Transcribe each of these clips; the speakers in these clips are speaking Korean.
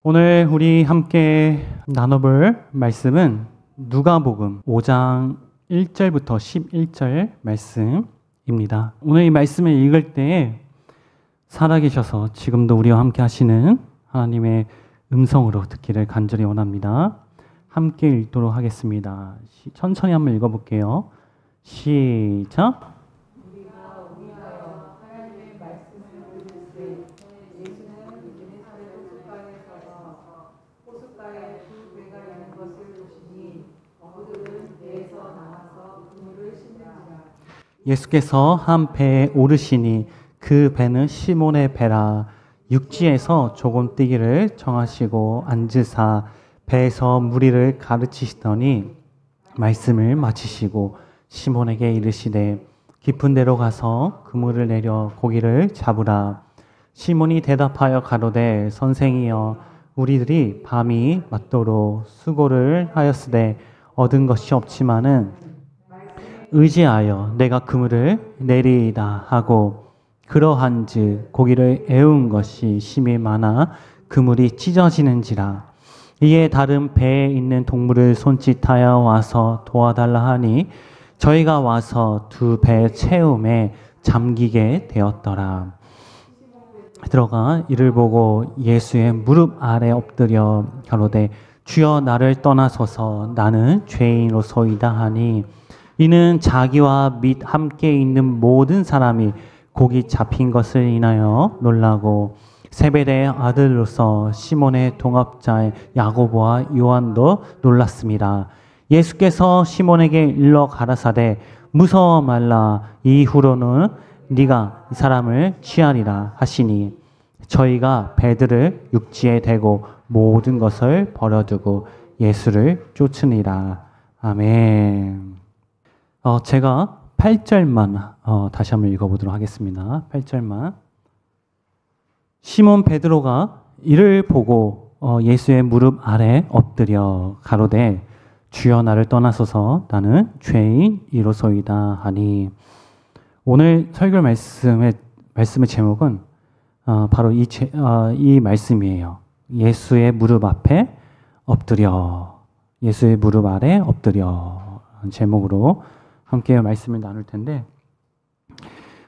오늘 우리 함께 나눠볼 말씀은 누가복음 5장 1절부터 11절 말씀입니다. 오늘 이 말씀을 읽을 때에 살아계셔서 지금도 우리와 함께 하시는 하나님의 음성으로 듣기를 간절히 원합니다. 함께 읽도록 하겠습니다. 천천히 한번 읽어볼게요. 시작. 예수께서 한 배에 오르시니 그 배는 시몬의 배라. 육지에서 조금 뛰기를 정하시고 앉으사 배에서 무리를 가르치시더니 말씀을 마치시고 시몬에게 이르시되 깊은 데로 가서 그물을 내려 고기를 잡으라. 시몬이 대답하여 가로되 선생이여 우리들이 밤이 맞도록 수고를 하였으되 얻은 것이 없지만은 의지하여 내가 그물을 내리이다 하고 그러한즉 고기를 애운 것이 심히 많아 그물이 찢어지는지라. 이에 다른 배에 있는 동물을 손짓하여 와서 도와달라 하니 저희가 와서 두 배 채움에 잠기게 되었더라. 들어가 이를 보고 예수의 무릎 아래 엎드려 가로되 주여 나를 떠나소서 나는 죄인으로소이다 하니 이는 자기와 및 함께 있는 모든 사람이 고기 잡힌 것을 인하여 놀라고 세베대의 아들로서 시몬의 동업자의 야고보와 요한도 놀랐습니다. 예수께서 시몬에게 일러 가라사대 무서워 말라. 이후로는 네가 이 사람을 취하리라 하시니 저희가 배들을 육지에 대고 모든 것을 버려두고 예수를 쫓으니라. 아멘. 제가 8절만 다시 한번 읽어보도록 하겠습니다. 8절만. 시몬 베드로가 이를 보고 예수의 무릎 아래 엎드려 가로되 주여 나를 떠나소서 나는 죄인이로소이다 하니 오늘 설교 말씀의 제목은 바로 이 말씀이에요. 예수의 무릎 앞에 엎드려, 예수의 무릎 아래 엎드려 제목으로 함께 말씀을 나눌 텐데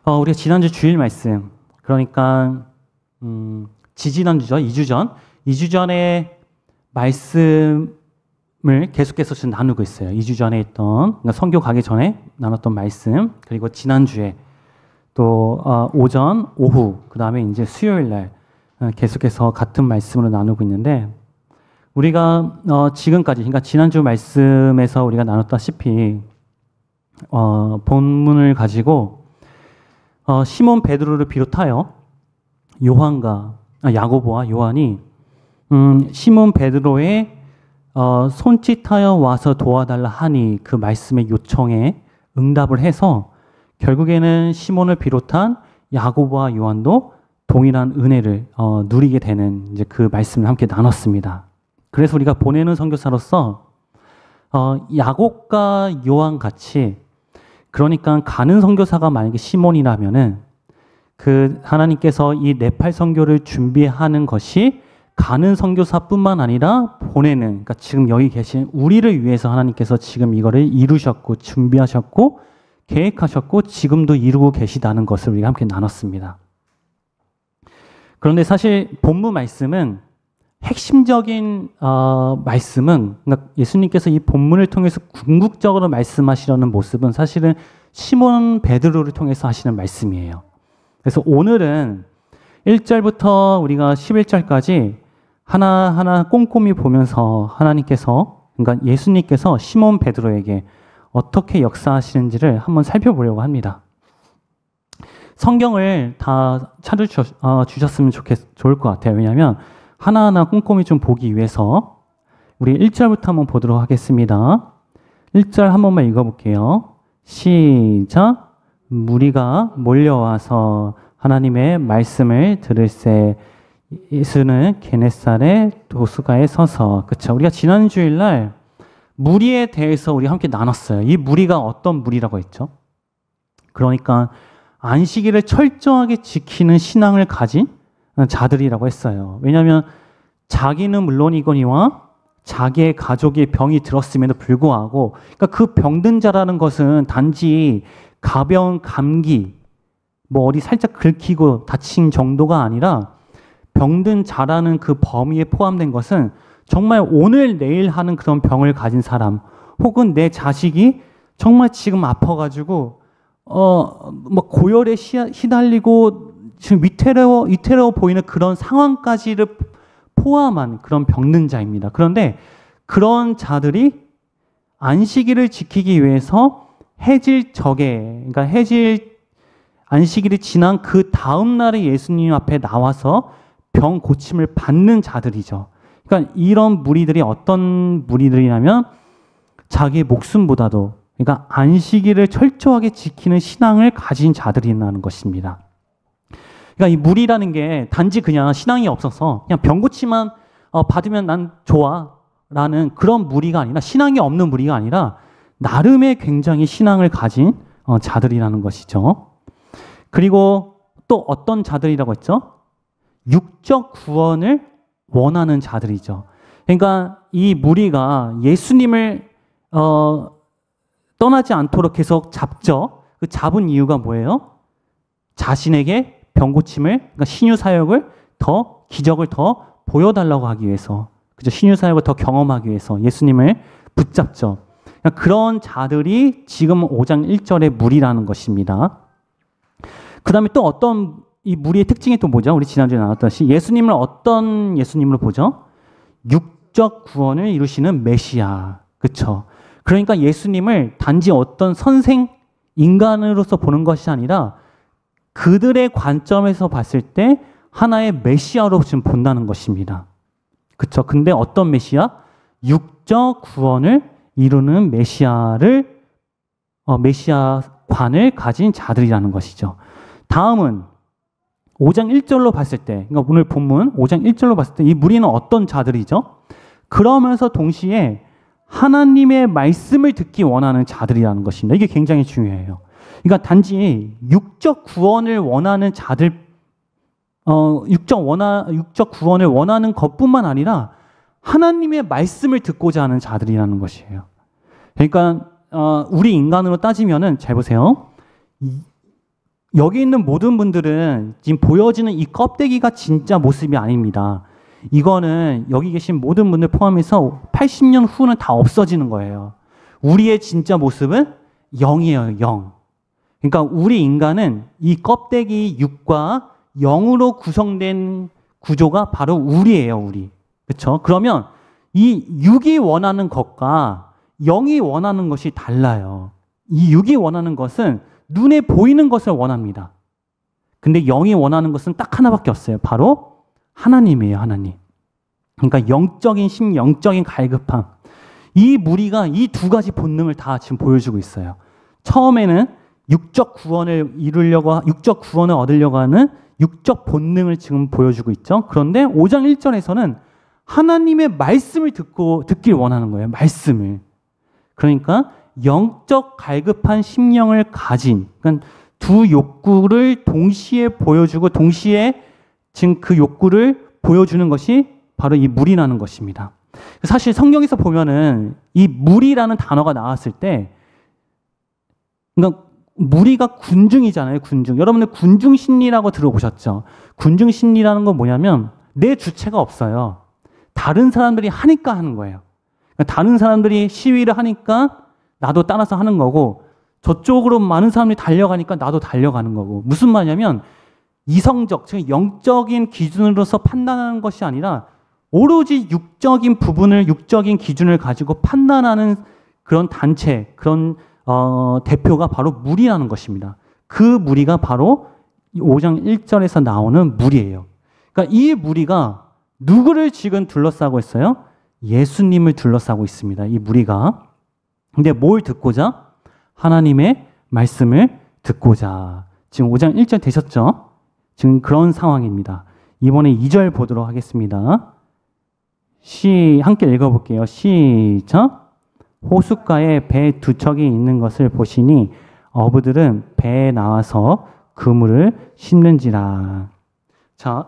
우리가 지난주 주일 말씀, 그러니까 지지난주죠. 2주 전에 말씀을 계속해서 지금 나누고 있어요. 2주 전에 있던, 그러니까 선교 가기 전에 나눴던 말씀, 그리고 지난주에 또 오전, 오후, 그 다음에 이제 수요일 날 계속해서 같은 말씀으로 나누고 있는데 우리가 지금까지, 그러니까 지난주 말씀에서 우리가 나눴다시피 본문을 가지고 시몬 베드로를 비롯하여 요한과 야고보와 요한이 시몬 베드로의 손짓하여 와서 도와달라 하니 그 말씀의 요청에 응답을 해서 결국에는 시몬을 비롯한 야고보와 요한도 동일한 은혜를 누리게 되는 이제 그 말씀을 함께 나눴습니다. 그래서 우리가 보내는 선교사로서 야곱과 요한 같이, 그러니까 가는 선교사가 만약에 시몬이라면은 그 하나님께서 이 네팔 선교를 준비하는 것이 가는 선교사뿐만 아니라 보내는, 그러니까 지금 여기 계신 우리를 위해서 하나님께서 지금 이거를 이루셨고 준비하셨고 계획하셨고 지금도 이루고 계시다는 것을 우리가 함께 나눴습니다. 그런데 사실 본문 말씀은 핵심적인 말씀은, 그러니까 예수님께서 이 본문을 통해서 궁극적으로 말씀하시려는 모습은 사실은 시몬 베드로를 통해서 하시는 말씀이에요. 그래서 오늘은 1절부터 우리가 11절까지 하나하나 꼼꼼히 보면서 하나님께서, 그러니까 예수님께서 시몬 베드로에게 어떻게 역사하시는지를 한번 살펴보려고 합니다. 성경을 다 찾아주셨으면 좋을 것 같아요. 왜냐하면 하나하나 꼼꼼히 좀 보기 위해서 우리 1절부터 한번 보도록 하겠습니다. 1절 한 번만 읽어볼게요. 시작. 무리가 몰려와서 하나님의 말씀을 들을새 예수는 게네사렛 도수가에 서서, 그렇죠? 우리가 지난 주일날 무리에 대해서 우리 함께 나눴어요. 이 무리가 어떤 무리라고 했죠? 그러니까 안식일을 철저하게 지키는 신앙을 가진 자들이라고 했어요. 왜냐하면 자기는 물론이거니와 자기의 가족의 병이 들었음에도 불구하고, 그러니까 그 병든 자라는 것은 단지 가벼운 감기, 뭐 어디 살짝 긁히고 다친 정도가 아니라 병든 자라는 그 범위에 포함된 것은 정말 오늘 내일 하는 그런 병을 가진 사람, 혹은 내 자식이 정말 지금 아파가지고 뭐 고열에 시달리고 지금 위태로워 보이는 그런 상황까지를 포함한 그런 병든 자입니다. 그런데 그런 자들이 안식일을 지키기 위해서 그러니까 안식일이 지난 그 다음 날에 예수님 앞에 나와서 병 고침을 받는 자들이죠. 그러니까 이런 무리들이 어떤 무리들이냐면 자기의 목숨보다도, 그러니까 안식일을 철저하게 지키는 신앙을 가진 자들이라는 것입니다. 그러니까 이 무리라는 게 단지 그냥 신앙이 없어서 그냥 병 고침만 받으면 난 좋아라는 그런 무리가 아니라, 신앙이 없는 무리가 아니라 나름의 굉장히 신앙을 가진 자들이라는 것이죠. 그리고 또 어떤 자들이라고 했죠? 육적 구원을 원하는 자들이죠. 그러니까 이 무리가 예수님을 떠나지 않도록 계속 잡죠. 그 잡은 이유가 뭐예요? 자신에게 병 고침을, 그러니까 신유 사역을 기적을 더 보여달라고 하기 위해서, 그죠? 신유 사역을 더 경험하기 위해서 예수님을 붙잡죠. 그러니까 그런 자들이 지금 5장 1절의 무리라는 것입니다. 그 다음에 또 이 무리의 특징이 또 뭐죠? 우리 지난주에 나눴듯이 예수님을 어떤 예수님으로 보죠? 육적 구원을 이루시는 메시아. 그렇죠? 그러니까 예수님을 단지 어떤 선생, 인간으로서 보는 것이 아니라 그들의 관점에서 봤을 때 하나의 메시아로 지금 본다는 것입니다. 그렇죠? 근데 어떤 메시아? 육적 구원을 이루는 메시아관을 가진 자들이라는 것이죠. 다음은 5장 1절로 봤을 때, 그러니까 오늘 본문 5장 1절로 봤을 때 이 무리는 어떤 자들이죠? 그러면서 동시에 하나님의 말씀을 듣기 원하는 자들이라는 것입니다. 이게 굉장히 중요해요. 그러니까 단지 육적 구원을 원하는 자들, 육적 구원을 원하는 것뿐만 아니라 하나님의 말씀을 듣고자 하는 자들이라는 것이에요. 그러니까 우리 인간으로 따지면은 잘 보세요. 여기 있는 모든 분들은 지금 보여지는 이 껍데기가 진짜 모습이 아닙니다. 이거는 여기 계신 모든 분들 포함해서 80년 후는 다 없어지는 거예요. 우리의 진짜 모습은 영이에요, 영. 그러니까 우리 인간은 이 껍데기 육과 영으로 구성된 구조가 바로 우리예요, 우리. 그렇죠? 그러면 이 육이 원하는 것과 영이 원하는 것이 달라요. 이 육이 원하는 것은 눈에 보이는 것을 원합니다. 근데 영이 원하는 것은 딱 하나밖에 없어요. 바로 하나님이에요, 하나님. 그러니까 영적인 영적인 갈급함. 이 무리가 이 두 가지 본능을 다 지금 보여주고 있어요. 처음에는 육적 구원을 얻으려고 하는 육적 본능을 지금 보여주고 있죠. 그런데 5장 1절에서는 하나님의 말씀을 듣길 원하는 거예요. 말씀을. 그러니까 영적 갈급한 심령을 가진, 그러니까 두 욕구를 동시에 보여주고 동시에 지금 그 욕구를 보여주는 것이 바로 이 무리라는 것입니다. 사실 성경에서 보면은 이 무리라는 단어가 나왔을 때, 그러니까 무리가 군중이잖아요, 군중. 여러분들 군중 심리라고 들어보셨죠? 군중 심리라는 건 뭐냐면 내 주체가 없어요. 다른 사람들이 하니까 하는 거예요. 그러니까 다른 사람들이 시위를 하니까 나도 따라서 하는 거고, 저쪽으로 많은 사람들이 달려가니까 나도 달려가는 거고. 무슨 말이냐면 이성적, 즉 영적인 기준으로서 판단하는 것이 아니라 오로지 육적인 기준을 가지고 판단하는 그런 단체, 그런 대표가 바로 무리라는 것입니다. 그 무리가 바로 5장 1절에서 나오는 무리예요. 그러니까 이 무리가 누구를 지금 둘러싸고 있어요? 예수님을 둘러싸고 있습니다. 이 무리가. 근데 뭘 듣고자? 하나님의 말씀을 듣고자. 지금 5장 1절 되셨죠? 지금 그런 상황입니다. 이번에 2절 보도록 하겠습니다. 함께 읽어볼게요. 시작. 호숫가에 배 두 척이 있는 것을 보시니 어부들은 배에 나와서 그물을 씹는지라. 자,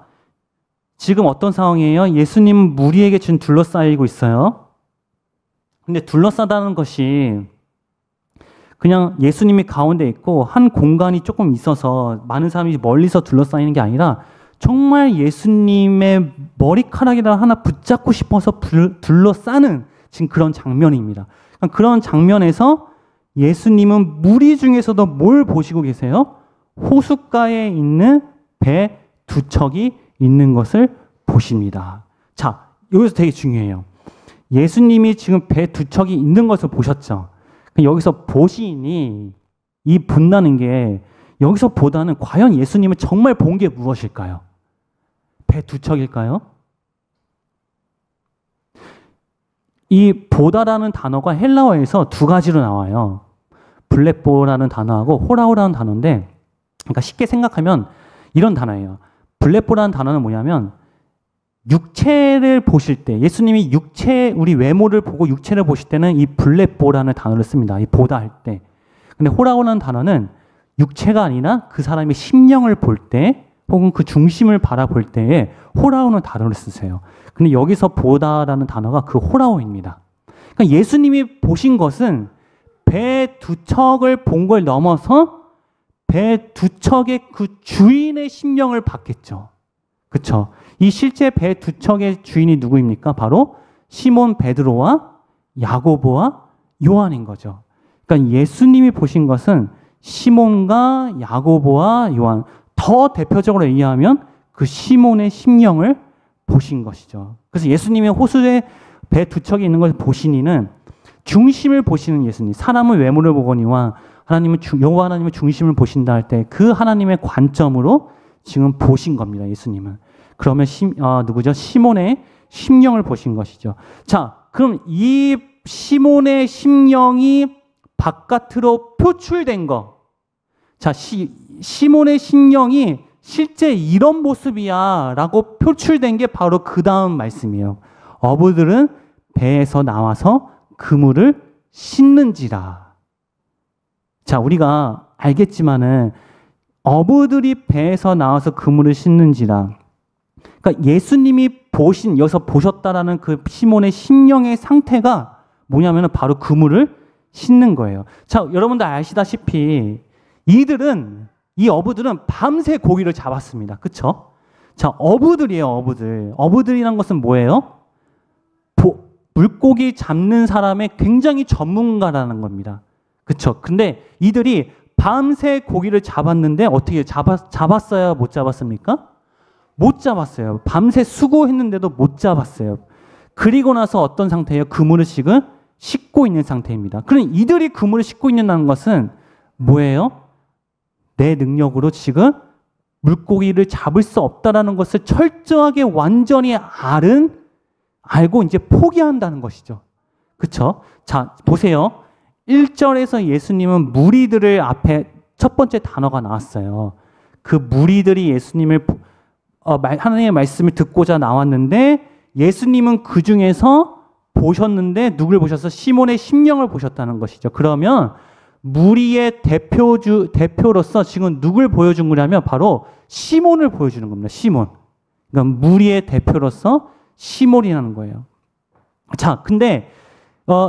지금 어떤 상황이에요? 예수님은 무리에게 지금 둘러싸이고 있어요. 근데 둘러싸다는 것이 그냥 예수님이 가운데 있고 한 공간이 조금 있어서 많은 사람이 멀리서 둘러싸이는 게 아니라 정말 예수님의 머리카락이라 하나 붙잡고 싶어서 둘러싸는 지금 그런 장면입니다. 그런 장면에서 예수님은 무리 중에서도 뭘 보시고 계세요? 호숫가에 있는 배 두 척이 있는 것을 보십니다. 자, 여기서 되게 중요해요. 예수님이 지금 배 두 척이 있는 것을 보셨죠? 여기서 보시니 이 본다는 게 여기서 보다는 과연 예수님은 정말 본 게 무엇일까요? 배 두 척일까요? 이 보다라는 단어가 헬라어에서 두 가지로 나와요. 블레뽀라는 단어하고 호라오라는 단어인데, 그러니까 쉽게 생각하면 이런 단어예요. 블레뽀라는 단어는 뭐냐면 육체를 보실 때, 예수님이 우리 외모를 보고 육체를 보실 때는 이 블레뽀라는 단어를 씁니다. 이 보다 할 때. 근데 호라오라는 단어는 육체가 아니라 그 사람의 심령을 볼 때, 혹은 그 중심을 바라볼 때에 호라오는 단어를 쓰세요. 근데 여기서 보다라는 단어가 그 호라오입니다. 그러니까 예수님이 보신 것은 배 두 척을 본 걸 넘어서 배 두 척의 그 주인의 심령을 봤겠죠. 그렇죠? 이 실제 배 두 척의 주인이 누구입니까? 바로 시몬 베드로와 야고보와 요한인 거죠. 그러니까 예수님이 보신 것은 시몬과 야고보와 요한, 더 대표적으로 얘기하면 그 시몬의 심령을 보신 것이죠. 그래서 예수님의 호수에 배 두 척이 있는 것을 보시니는 중심을 보시는 예수님, 사람의 외모를 보거니와 여호와 하나님의 중심을 보신다 할 때 그 하나님의 관점으로 지금 보신 겁니다. 예수님은. 그러면 누구죠? 시몬의 심령을 보신 것이죠. 자, 그럼 이 시몬의 심령이 바깥으로 표출된 거. 자, 시몬의 심령이 실제 이런 모습이야 라고 표출된 게 바로 그 다음 말씀이에요. 어부들은 배에서 나와서 그물을 싣는지라. 자, 우리가 알겠지만은 어부들이 배에서 나와서 그물을 싣는지라. 그러니까 예수님이 여기서 보셨다라는 그 시몬의 심령의 상태가 뭐냐면은 바로 그물을 싣는 거예요. 자, 여러분들 아시다시피 이 어부들은 밤새 고기를 잡았습니다. 그쵸? 자, 어부들이에요, 어부들. 어부들이란 것은 뭐예요? 물고기 잡는 사람의 굉장히 전문가라는 겁니다. 그쵸? 근데 이들이 밤새 고기를 잡았는데 어떻게 잡았어요? 못 잡았습니까? 못 잡았어요. 밤새 수고했는데도 못 잡았어요. 그리고 나서 어떤 상태예요? 그물을 지금 싣고 있는 상태입니다. 그럼 이들이 그물을 싣고 있는 것은 뭐예요? 내 능력으로 지금 물고기를 잡을 수 없다라는 것을 철저하게 완전히 알고 이제 포기한다는 것이죠. 그쵸? 자, 보세요. 1절에서 예수님은 무리들을 앞에 첫 번째 단어가 나왔어요. 그 무리들이 예수님을 하나님의 말씀을 듣고자 나왔는데 예수님은 그 중에서 보셨는데 누굴 보셨어? 시몬의 심령을 보셨다는 것이죠. 그러면 무리의 대표로서 지금 누굴 보여준 거냐면 바로 시몬을 보여주는 겁니다. 시몬. 그러니까 무리의 대표로서 시몬이라는 거예요. 자, 근데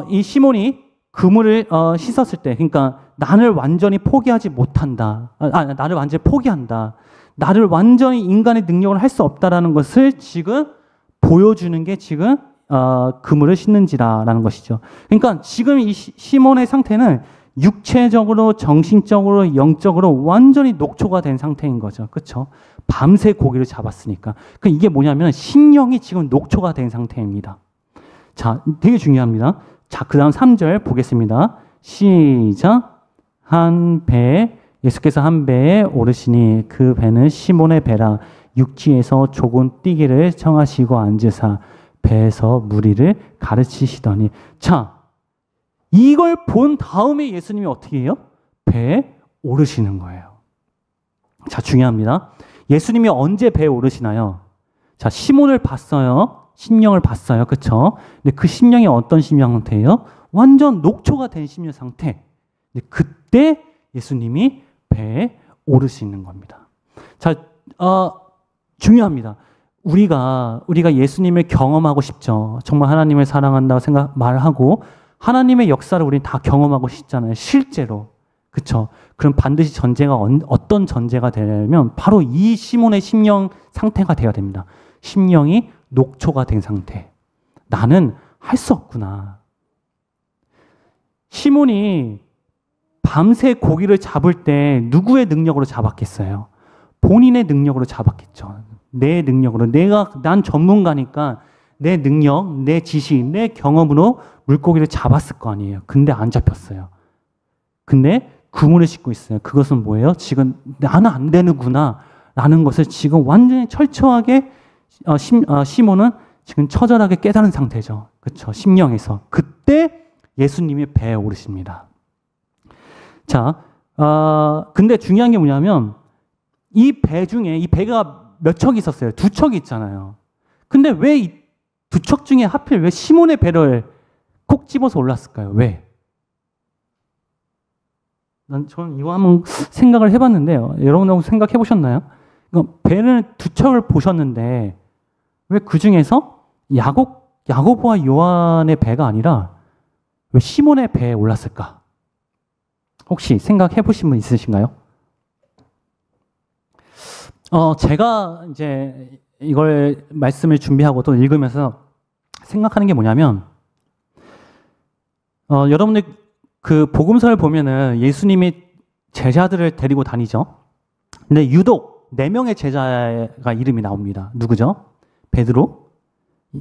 이 시몬이 그물을 씻었을 때, 그러니까 나를 완전히 포기하지 못한다. 나를 완전히 포기한다. 나를 완전히 인간의 능력을 할 수 없다라는 것을 지금 보여주는 게 지금 그물을 씻는지라라는 것이죠. 그러니까 지금 이 시몬의 상태는 육체적으로, 정신적으로, 영적으로 완전히 녹초가 된 상태인 거죠. 그렇죠? 밤새 고기를 잡았으니까. 이게 뭐냐면 심령이 지금 녹초가 된 상태입니다. 자, 되게 중요합니다. 자, 그 다음 3절 보겠습니다. 시작. 예수께서 한 배에 오르시니 그 배는 시몬의 배라. 육지에서 조금 뛰기를 청하시고 앉으사 배에서 무리를 가르치시더니. 자, 이걸 본 다음에 예수님이 어떻게 해요? 배에 오르시는 거예요. 자, 중요합니다. 예수님이 언제 배에 오르시나요? 자, 시몬을 봤어요. 심령을 봤어요. 그쵸? 근데 그 심령이 어떤 심령 상태예요? 완전 녹초가 된 심령 상태. 근데 그때 예수님이 배에 오르시는 겁니다. 자, 중요합니다. 우리가 예수님을 경험하고 싶죠. 정말 하나님을 사랑한다고 말하고 하나님의 역사를 우리는 다 경험하고 싶잖아요. 실제로. 그렇죠? 그럼 반드시 전제가 어떤 전제가 되냐면 바로 이 시몬의 심령 상태가 되어야 됩니다. 심령이 녹초가 된 상태. 나는 할 수 없구나. 시몬이 밤새 고기를 잡을 때 누구의 능력으로 잡았겠어요? 본인의 능력으로 잡았겠죠. 내 능력으로. 난 전문가니까 내 능력, 내 지식, 내 경험으로 물고기를 잡았을 거 아니에요. 근데 안 잡혔어요. 근데 그물을 싣고 있어요. 그것은 뭐예요? 지금 나는 안 되는구나 라는 것을 지금 완전히 철저하게 시몬은 지금 처절하게 깨달은 상태죠. 그렇죠? 심령에서. 그때 예수님이 배에 오르십니다. 자, 근데 중요한 게 뭐냐면 이 배 중에 이 배가 몇 척이 있었어요? 2척이 있잖아요. 근데 왜 이 2척 중에 하필 왜 시몬의 배를 콕 집어서 올랐을까요? 왜? 저는 이거 한번 생각을 해봤는데요. 여러분하고 생각해 보셨나요? 배는 2척을 보셨는데 왜 그 중에서 야고보와 요한의 배가 아니라 왜 시몬의 배에 올랐을까? 혹시 생각해 보신 분 있으신가요? 제가 이제 이걸 말씀을 준비하고 또 읽으면서 생각하는 게 뭐냐면, 여러분들 그 복음서를 보면은 예수님이 제자들을 데리고 다니죠. 근데 유독 4명의 제자가 이름이 나옵니다. 누구죠? 베드로,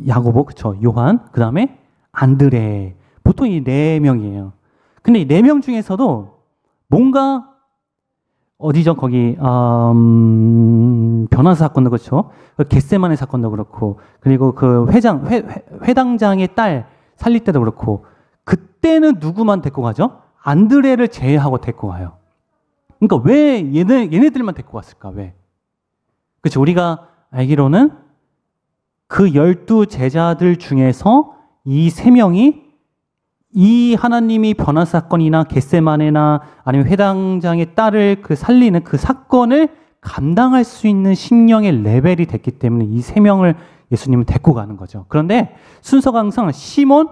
야고보, 그쵸? 요한, 그 다음에 안드레. 보통 이 4명이에요. 근데 이 4명 중에서도 뭔가 어디죠? 거기 변호사 사건도 그렇죠. 겟세마네 사건도 그렇고, 그리고 그 회당장의 딸 살릴 때도 그렇고, 그때는 누구만 데리고 가죠? 안드레를 제외하고 데리고 가요. 그러니까 왜 얘네들만 데리고 갔을까? 왜? 그렇죠. 우리가 알기로는 그 12 제자들 중에서 이 3명이 이 하나님이 변호사 사건이나 겟세마네나 아니면 회당장의 딸을 그 살리는 그 사건을 감당할 수 있는 심령의 레벨이 됐기 때문에 이 3명을 예수님은 데리고 가는 거죠. 그런데 순서가 항상 시몬,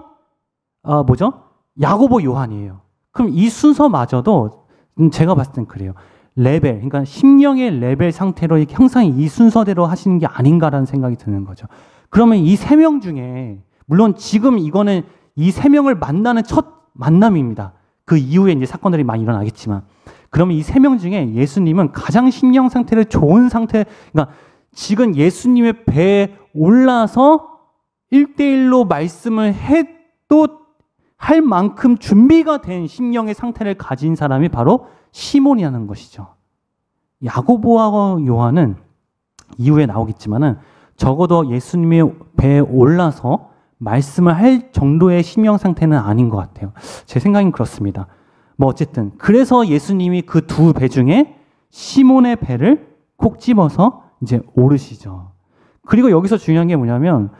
야고보, 요한이에요. 그럼 이 순서마저도 제가 봤을 땐 그래요. 레벨, 그러니까 심령의 레벨 상태로 이렇게 항상 이 순서대로 하시는 게 아닌가라는 생각이 드는 거죠. 그러면 이 3명 중에, 물론 지금 이거는 이 3명을 만나는 첫 만남입니다. 그 이후에 이제 사건들이 많이 일어나겠지만, 그러면 이 3명 중에 예수님은 가장 심령 상태를 좋은 상태, 그러니까 지금 예수님의 배에 올라서 1대1로 말씀을 해도 할 만큼 준비가 된 심령의 상태를 가진 사람이 바로 시몬이라는 것이죠. 야고보와 요한은 이후에 나오겠지만은 적어도 예수님의 배에 올라서 말씀을 할 정도의 심령 상태는 아닌 것 같아요. 제 생각은 그렇습니다. 뭐 어쨌든 그래서 예수님이 그 2배 중에 시몬의 배를 콕 집어서 이제 오르시죠. 그리고 여기서 중요한 게 뭐냐면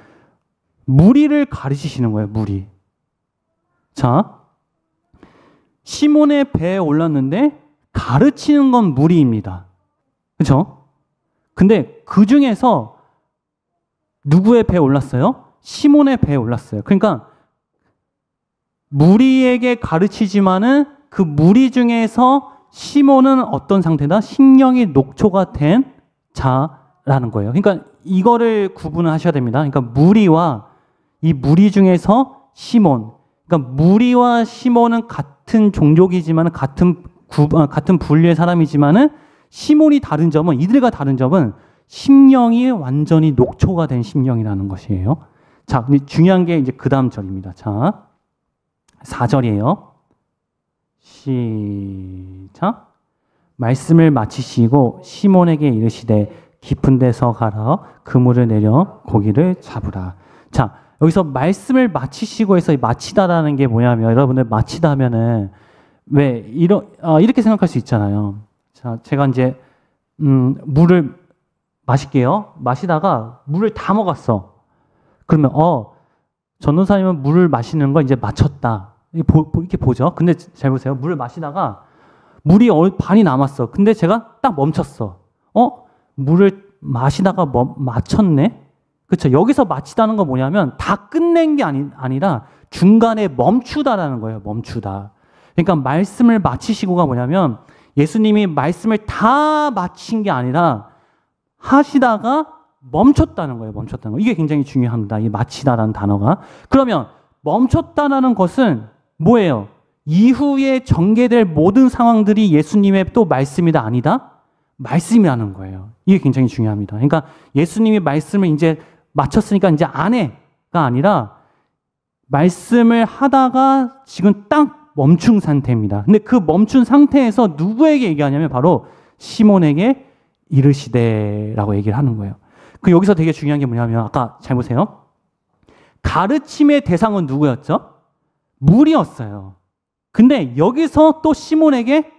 무리를 가르치시는 거예요. 무리. 자, 시몬의 배에 올랐는데 가르치는 건 무리입니다. 그렇죠? 근데 그 중에서 누구의 배에 올랐어요? 시몬의 배에 올랐어요. 그러니까 무리에게 가르치지만은 그 무리 중에서 시몬은 어떤 상태다? 심령이 녹초가 된 자라는 거예요. 그러니까 이거를 구분을 하셔야 됩니다. 그러니까 무리와 이 무리 중에서 시몬. 그러니까 무리와 시몬은 같은 종족이지만 같은 분류의 사람이지만은 시몬이 다른 점은, 이들과 다른 점은 심령이 완전히 녹초가 된 심령이라는 것이에요. 자, 근데 중요한 게 이제 그 다음 절입니다. 자, 4절이에요. 시작. 말씀을 마치시고 시몬에게 이르시되 깊은 데서 가라 그물을 내려 고기를 잡으라. 자, 여기서 말씀을 마치시고 해서 마치다라는 게 뭐냐면, 여러분들 마치다 하면은 왜 이렇게 생각할 수 있잖아요. 자, 제가 이제 물을 마실게요. 마시다가 물을 다 먹었어. 그러면 전도사님은 물을 마시는 거 이제 마쳤다. 이렇게 보죠. 근데 잘 보세요. 물을 마시다가 물이 반이 남았어. 근데 제가 딱 멈췄어. 물을 마시다가 마쳤네? 그렇죠. 여기서 마치다는 건 뭐냐면 다 끝낸 게 아니라 중간에 멈추다라는 거예요. 멈추다. 그러니까 말씀을 마치시고가 뭐냐면 예수님이 말씀을 다 마친 게 아니라 하시다가 멈췄다는 거예요. 멈췄다는 거. 이게 굉장히 중요합니다. 이 마치다라는 단어가. 그러면 멈췄다라는 것은 뭐예요? 이후에 전개될 모든 상황들이 예수님의 또 말씀이다 아니다? 말씀이라는 거예요. 이게 굉장히 중요합니다. 그러니까 예수님이 말씀을 이제 마쳤으니까 이제 안 해가 아니라 말씀을 하다가 지금 딱 멈춘 상태입니다. 근데 그 멈춘 상태에서 누구에게 얘기하냐면 바로 시몬에게 이르시되라고 얘기를 하는 거예요. 그 여기서 되게 중요한 게 뭐냐면 아까 잘 보세요. 가르침의 대상은 누구였죠? 물이었어요. 근데 여기서 또 시몬에게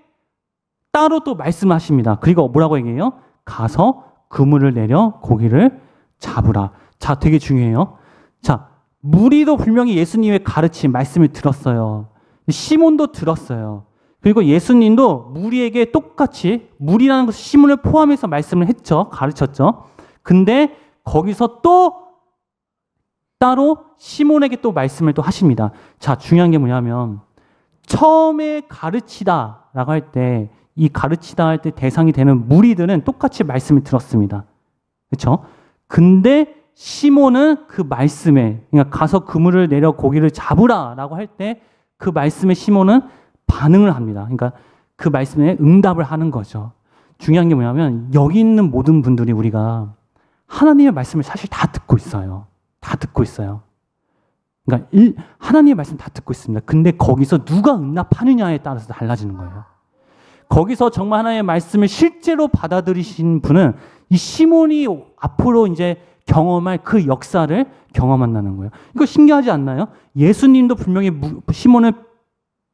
따로 또 말씀하십니다. 그리고 뭐라고 얘기해요? 가서 그물을 내려 고기를 잡으라. 자, 되게 중요해요. 자, 무리도 분명히 예수님의 가르침, 말씀을 들었어요. 시몬도 들었어요. 그리고 예수님도 무리에게 똑같이 무리라는 것을 시몬을 포함해서 말씀을 했죠. 가르쳤죠. 근데 거기서 또 따로 시몬에게 또 말씀을 또 하십니다. 자, 중요한 게 뭐냐면 처음에 가르치다라고 할 때 이 가르치다 할 때 대상이 되는 무리들은 똑같이 말씀을 들었습니다. 그렇죠? 근데 시몬은 그 말씀에 그러니까 가서 그물을 내려 고기를 잡으라라고 할 때 그 말씀에 시몬은 반응을 합니다. 그러니까 그 말씀에 응답을 하는 거죠. 중요한 게 뭐냐면 여기 있는 모든 분들이 우리가 하나님의 말씀을 사실 다 듣고 있어요. 다 듣고 있어요. 그러니까 하나님의 말씀 다 듣고 있습니다. 근데 거기서 누가 응답하느냐에 따라서 달라지는 거예요. 거기서 정말 하나님의 말씀을 실제로 받아들이신 분은 이 시몬이 앞으로 이제 경험할 그 역사를 경험한다는 거예요. 이거 신기하지 않나요? 예수님도 분명히 시몬을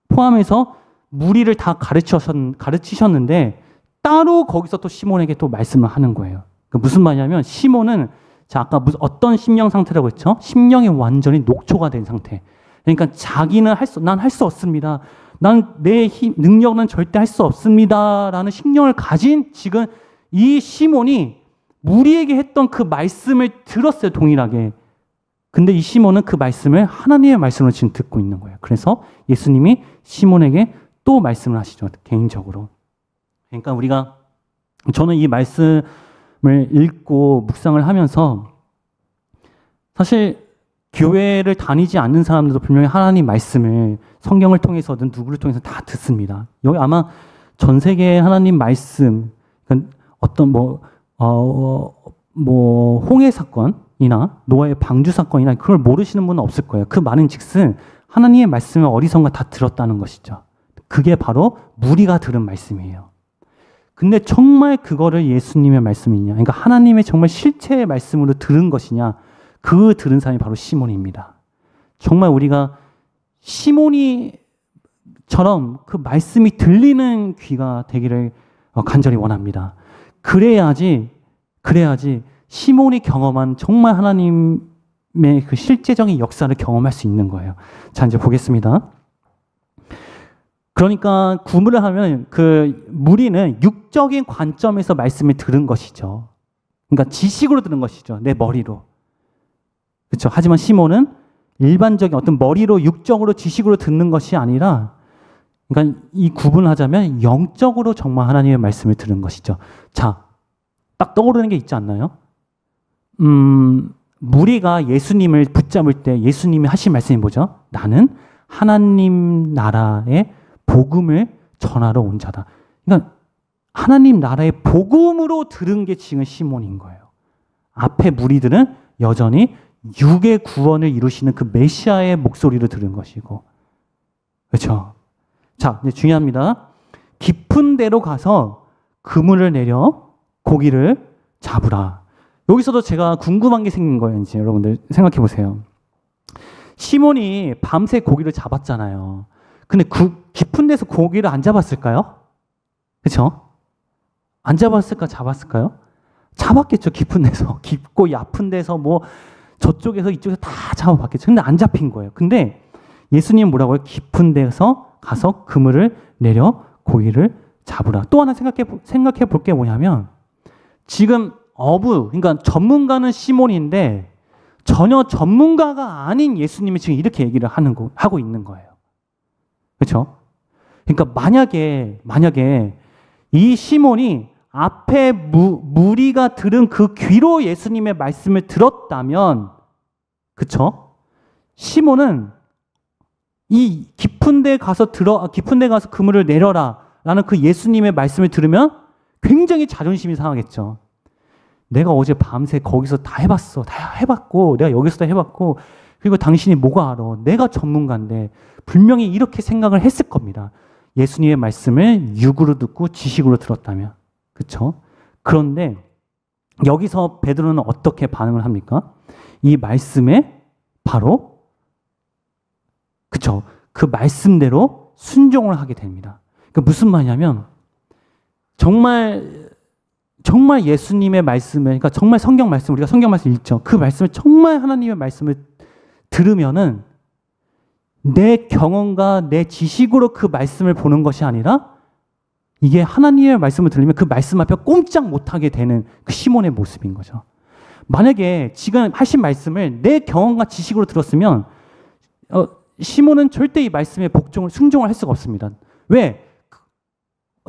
포함해서 무리를 다 가르치셨는데 따로 거기서 또 시몬에게 또 말씀을 하는 거예요. 그러니까 무슨 말이냐면 시몬은 자 아까 어떤 심령 상태라고 했죠? 심령이 완전히 녹초가 된 상태. 그러니까 자기는 난 할 수 없습니다. 난 내 능력은 절대 할 수 없습니다라는 심령을 가진 지금 이 시몬이 무리에게 했던 그 말씀을 들었어요. 동일하게. 근데 이 시몬은 그 말씀을 하나님의 말씀으로 지금 듣고 있는 거예요. 그래서 예수님이 시몬에게 또 말씀을 하시죠. 개인적으로. 그러니까 저는 이 말씀을 읽고 묵상을 하면서 사실 교회를 다니지 않는 사람들도 분명히 하나님 말씀을 성경을 통해서든 누구를 통해서 다 듣습니다. 여기 아마 전 세계의 하나님 말씀, 그러니까 어떤 홍해 사건이나 노아의 방주 사건이나 그걸 모르시는 분은 없을 거예요. 그 많은 즉슨 하나님의 말씀을 어리석은 다 들었다는 것이죠. 그게 바로 무리가 들은 말씀이에요. 근데 정말 그거를 예수님의 말씀이냐, 그러니까 하나님의 정말 실체의 말씀으로 들은 것이냐, 그 들은 사람이 바로 시몬입니다. 정말 우리가 시몬이처럼 그 말씀이 들리는 귀가 되기를 간절히 원합니다. 그래야지 시몬이 경험한 정말 하나님의 그 실제적인 역사를 경험할 수 있는 거예요. 자, 이제 보겠습니다. 그러니까 구물을 하면 그 무리는 육적인 관점에서 말씀을 들은 것이죠. 그러니까 지식으로 들은 것이죠. 내 머리로. 그렇죠. 하지만 시몬은 일반적인 어떤 머리로 육적으로 지식으로 듣는 것이 아니라 그러니까 이 구분을 하자면 영적으로 정말 하나님의 말씀을 들은 것이죠. 자, 딱 떠오르는 게 있지 않나요? 무리가 예수님을 붙잡을 때 예수님이 하신 말씀이 뭐죠? 나는 하나님 나라의 복음을 전하러 온 자다. 그러니까 하나님 나라의 복음으로 들은 게 지금 시몬인 거예요. 앞에 무리들은 여전히 육의 구원을 이루시는 그 메시아의 목소리를 들은 것이고, 그렇죠? 자, 이제 중요합니다. 깊은 데로 가서 그물을 내려 고기를 잡으라. 여기서도 제가 궁금한 게 생긴 거예요. 이제 여러분들 생각해 보세요. 시몬이 밤새 고기를 잡았잖아요. 근데 깊은 데서 고기를 안 잡았을까요? 그렇죠? 안 잡았을까? 잡았을까요? 잡았겠죠. 깊은 데서. 깊고 얕은 데서 뭐 저쪽에서 이쪽에서 다 잡아봤겠죠. 근데 안 잡힌 거예요. 근데 예수님은 뭐라고요? 깊은 데서 가서 그물을 내려 고기를 잡으라. 또 하나 생각해 볼 게 뭐냐면 지금 그러니까 전문가는 시몬인데 전혀 전문가가 아닌 예수님이 지금 이렇게 얘기를 하고 있는 거예요. 그렇죠? 그러니까 만약에 이 시몬이 앞에 무리가 들은 그 귀로 예수님의 말씀을 들었다면, 그렇죠? 시몬은 이 깊은 데 가서 그물을 내려라라는 그 예수님의 말씀을 들으면 굉장히 자존심이 상하겠죠. 내가 어제 밤새 거기서 다 해봤고, 내가 여기서도 해봤고, 그리고 당신이 뭐가 알아? 내가 전문가인데 분명히 이렇게 생각을 했을 겁니다. 예수님의 말씀을 육으로 듣고 지식으로 들었다면, 그렇죠? 그런데 여기서 베드로는 어떻게 반응을 합니까? 이 말씀에 바로, 그렇죠? 그 말씀대로 순종을 하게 됩니다. 그 무슨 말이냐면 정말 예수님의 말씀을, 그러니까 정말 성경 말씀, 우리가 성경 말씀 읽죠. 그 말씀을 정말 하나님의 말씀을 들으면은 내 경험과 내 지식으로 그 말씀을 보는 것이 아니라 이게 하나님의 말씀을 들으면 그 말씀 앞에 꼼짝 못하게 되는 그 시몬의 모습인 거죠. 만약에 지금 하신 말씀을 내 경험과 지식으로 들었으면 시몬은 절대 이 말씀에 순종을 할 수가 없습니다. 왜?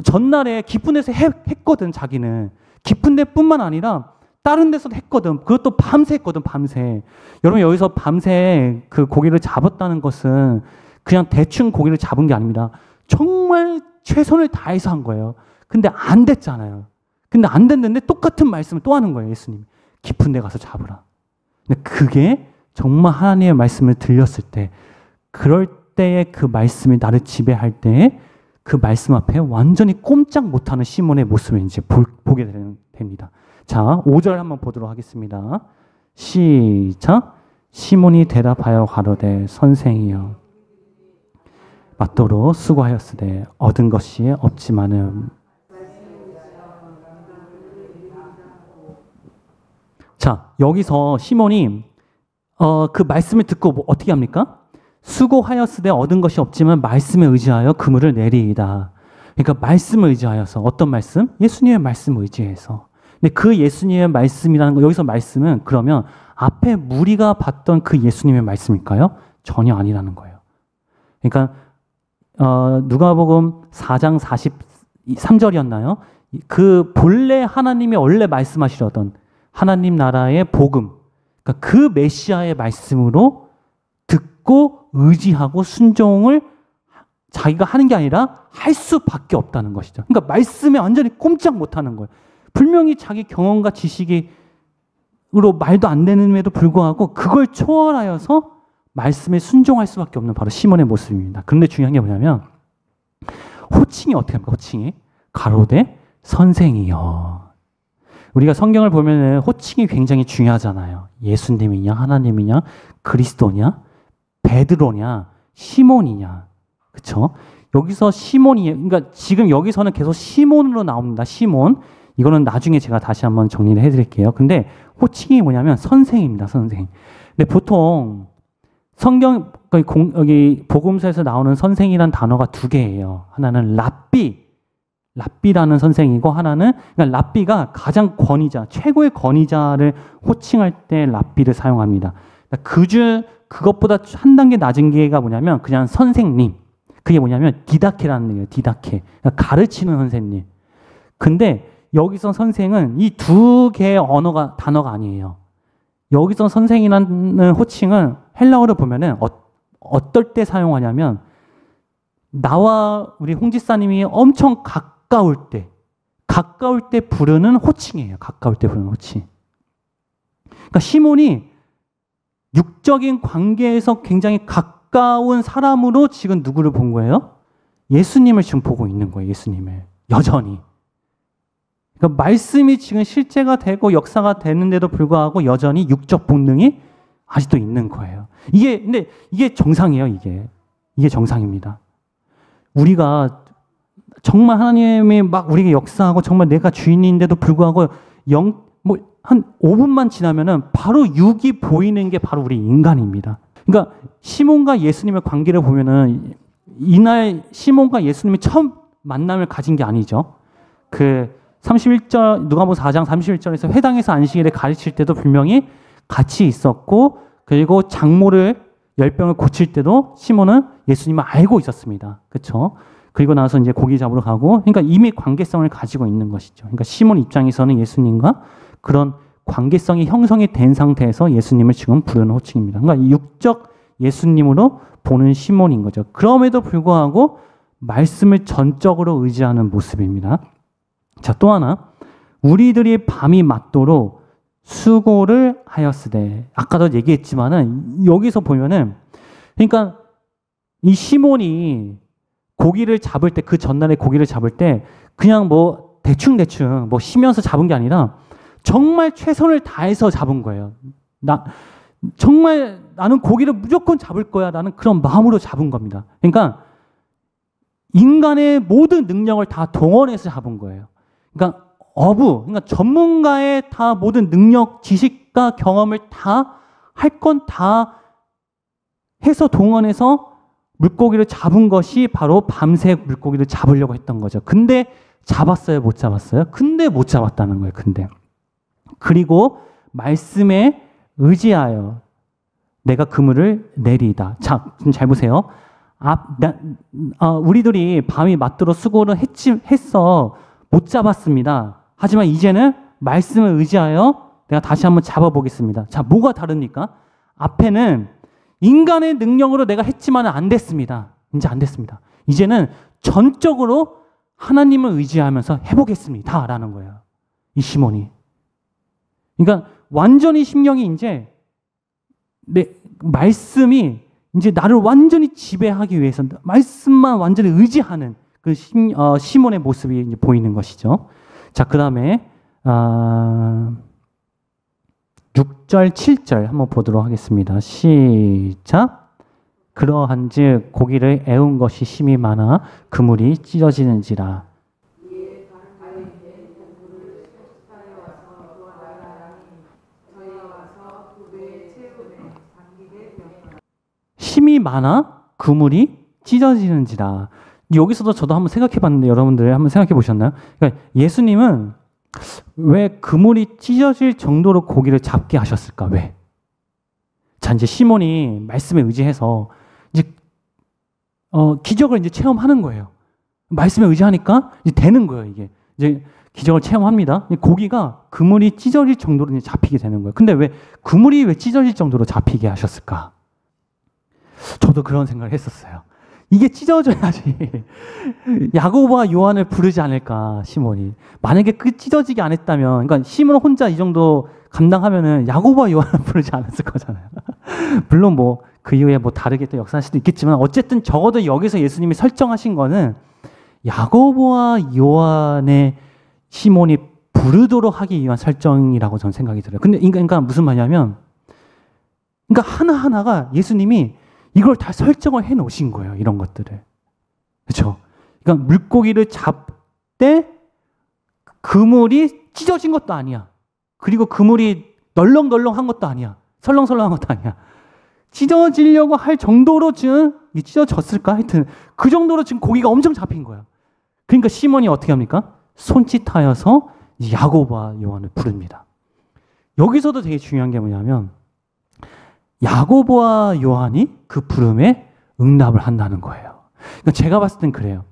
전날에 깊은 데서 했거든. 자기는 깊은 데뿐만 아니라 다른 데서도 했거든. 그것도 밤새 했거든. 밤새. 여러분, 여기서 밤새 그 고기를 잡았다는 것은 그냥 대충 고기를 잡은 게 아닙니다. 정말 최선을 다해서 한 거예요. 근데 안 됐잖아요. 근데 안 됐는데 똑같은 말씀을 또 하는 거예요. 예수님, 깊은 데 가서 잡으라. 근데 그게 정말 하나님의 말씀을 들렸을 때, 그럴 때에 그 말씀이 나를 지배할 때에 그 말씀 앞에 완전히 꼼짝 못하는 시몬의 모습을 이제 보게 됩니다. 자, 5절 한번 보도록 하겠습니다. 시작. 시몬이 대답하여 가로되 선생이여 맞도록 수고하였으되 얻은 것이 없지만은. 자, 여기서 시몬이 그 말씀을 듣고 어떻게 합니까? 수고하였으되 얻은 것이 없지만 말씀에 의지하여 그물을 내리이다. 그러니까 말씀을 의지하여서, 어떤 말씀? 예수님의 말씀을 의지해서. 근데 그 예수님의 말씀이라는 거, 여기서 말씀은 그러면 앞에 무리가 봤던 그 예수님의 말씀일까요? 전혀 아니라는 거예요. 그러니까 누가복음 4장 43절이었나요? 그 본래 하나님이 원래 말씀하시려던 하나님 나라의 복음, 그러니까 그 메시아의 말씀으로 듣고 의지하고 순종을 자기가 하는 게 아니라 할 수밖에 없다는 것이죠. 그러니까 말씀에 완전히 꼼짝 못하는 거예요. 분명히 자기 경험과 지식으로 말도 안 되는데도 불구하고 그걸 초월하여서 말씀에 순종할 수밖에 없는 바로 시몬의 모습입니다. 그런데 중요한 게 뭐냐면 호칭이 어떻게 합니까? 호칭이 가로되 선생이여. 우리가 성경을 보면 호칭이 굉장히 중요하잖아요. 예수님이냐, 하나님이냐, 그리스도냐, 베드로냐, 시몬이냐, 그렇죠? 여기서 시몬이, 그러니까 지금 여기서는 계속 시몬으로 나옵니다. 시몬. 이거는 나중에 제가 다시 한번 정리를 해드릴게요. 근데 호칭이 뭐냐면 선생입니다. 선생. 근데 보통 성경 여기 복음서에서 나오는 선생이란 단어가 두 개예요. 하나는 랍비라는 선생이고, 하나는 그러니까 랍비가 가장 권위자, 최고의 권위자를 호칭할 때 랍비를 사용합니다. 그것보다 한 단계 낮은 게가 뭐냐면 그냥 선생님. 그게 뭐냐면 디다케라는 얘기예요. 디다케. 그러니까 가르치는 선생님. 근데 여기서 선생은 이 두 개의 단어가 아니에요. 여기서 선생이라는 호칭은 헬라어를 보면은 어떨 때 사용하냐면 나와 우리 홍지사님이 엄청 가까울 때 부르는 호칭이에요. 가까울 때 부르는 호칭. 그러니까 시몬이 육적인 관계에서 굉장히 가까운 사람으로 지금 누구를 본 거예요? 예수님을 지금 보고 있는 거예요. 예수님을. 여전히. 그러니까 말씀이 지금 실제가 되고 역사가 되는데도 불구하고 여전히 육적 본능이 아직도 있는 거예요. 근데 이게 정상이에요. 이게 정상입니다. 우리가 정말 하나님이 막 우리에게 역사하고 정말 내가 주인인데도 불구하고 한 5분만 지나면은 바로 육이 보이는 게 바로 우리 인간입니다. 그러니까 시몬과 예수님의 관계를 보면은 이날 시몬과 예수님이 처음 만남을 가진 게 아니죠. 31절 누가복음 4장 31절에서 회당에서 안식일에 가르칠 때도 분명히 같이 있었고 그리고 장모를 열병을 고칠 때도 시몬은 예수님을 알고 있었습니다. 그렇죠? 그리고 나서 이제 고기 잡으러 가고 그러니까 이미 관계성을 가지고 있는 것이죠. 그러니까 시몬 입장에서는 예수님과 그런 관계성이 형성이 된 상태에서 예수님을 지금 부르는 호칭입니다. 그러니까 육적 예수님으로 보는 시몬인 거죠. 그럼에도 불구하고 말씀을 전적으로 의지하는 모습입니다. 자, 또 하나 우리들이 밤이 맞도록 수고를 하였으되 아까도 얘기했지만은 여기서 보면은 그러니까 이 시몬이 고기를 잡을 때 그 전날에 고기를 잡을 때 그냥 뭐 대충 뭐 쉬면서 잡은 게 아니라 정말 최선을 다해서 잡은 거예요. 정말 나는 고기를 무조건 잡을 거야. 나는 그런 마음으로 잡은 겁니다. 그러니까 인간의 모든 능력을 다 동원해서 잡은 거예요. 그러니까 그러니까 전문가의 다 모든 능력, 지식과 경험을 다 할 건 다 해서 동원해서 물고기를 잡은 것이 바로 밤새 물고기를 잡으려고 했던 거죠. 근데 잡았어요? 못 잡았어요? 근데 못 잡았다는 거예요. 그리고 말씀에 의지하여 내가 그물을 내리이다. 자, 좀 잘 보세요. 우리들이 밤이 맞도록 수고를 했어. 못 잡았습니다. 하지만 이제는 말씀을 의지하여 내가 다시 한번 잡아보겠습니다. 자, 뭐가 다릅니까? 앞에는 인간의 능력으로 내가 했지만 안 됐습니다. 이제 안 됐습니다. 이제는 전적으로 하나님을 의지하면서 해보겠습니다. 라는 거예요. 이 시몬이. 그러니까 완전히 심령이 이제 내 말씀이 이제 나를 완전히 지배하기 위해서 말씀만 완전히 의지하는 그 시몬의 모습이 이제 보이는 것이죠. 자, 그 다음에 6절, 7절 한번 보도록 하겠습니다. 시작. 그러한즉 고기를 애운 것이 심이 많아 그물이 찢어지는지라. 힘이 많아 그물이 찢어지는지라. 여기서도 저도 한번 생각해 봤는데 여러분들 한번 생각해 보셨나요? 그러니까 예수님은 왜 그물이 찢어질 정도로 고기를 잡게 하셨을까? 왜? 자, 이제 시몬이 말씀에 의지해서 이제 기적을 이제 체험하는 거예요. 말씀에 의지하니까 이제 되는 거예요. 이게 이제 기적을 체험합니다. 고기가 그물이 찢어질 정도로 이제 잡히게 되는 거예요. 근데 왜 그물이 왜 찢어질 정도로 잡히게 하셨을까? 저도 그런 생각을 했었어요. 이게 찢어져야지 야고보와 요한을 부르지 않을까, 시몬이. 만약에 그 찢어지게 안 했다면, 그러니까 시몬 혼자 이 정도 감당하면은 야고보와 요한을 부르지 않았을 거잖아요. 물론 뭐 그 이후에 뭐 다르게 또 역사할 수도 있겠지만 어쨌든 적어도 여기서 예수님이 설정하신 거는 야고보와 요한의 시몬이 부르도록 하기 위한 설정이라고 저는 생각이 들어요. 근데 그러니까 무슨 말이냐면, 그러니까 하나하나가 예수님이 이걸 다 설정을 해 놓으신 거예요. 이런 것들을. 그렇죠? 그러니까 물고기를 잡되 그물이 찢어진 것도 아니야. 그리고 그물이 널렁널렁한 것도 아니야. 설렁설렁한 것도 아니야. 찢어지려고 할 정도로 지금 찢어졌을까? 하여튼 그 정도로 지금 고기가 엄청 잡힌 거야. 그러니까 시몬이 어떻게 합니까? 손짓하여서 야고보와 요한을 부릅니다. 여기서도 되게 중요한 게 뭐냐면 야고보와 요한이 그 부름에 응답을 한다는 거예요. 그러니까 제가 봤을 땐 그래요.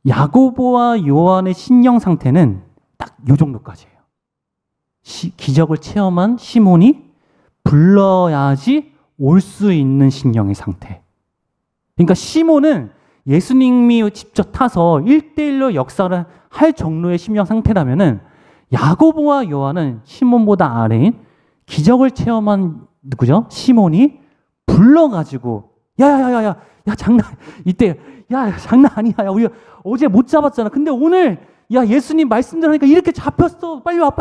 야고보와 요한의 신령 상태는 딱 이 정도까지예요. 기적을 체험한 시몬이 불러야지 올 수 있는 신령의 상태. 그러니까 시몬은 예수님이 직접 타서 1대1로 역사를 할 정도의 심령 상태라면은 야고보와 요한은 시몬보다 아래인 기적을 체험한 누구죠? 시몬이 불러가지고 야야야야야 장난 이때 야 장난 아니야. 야, 우리 어제 못 잡았잖아. 근데 오늘 야 예수님 말씀대로 하니까 이렇게 잡혔어. 빨리 와.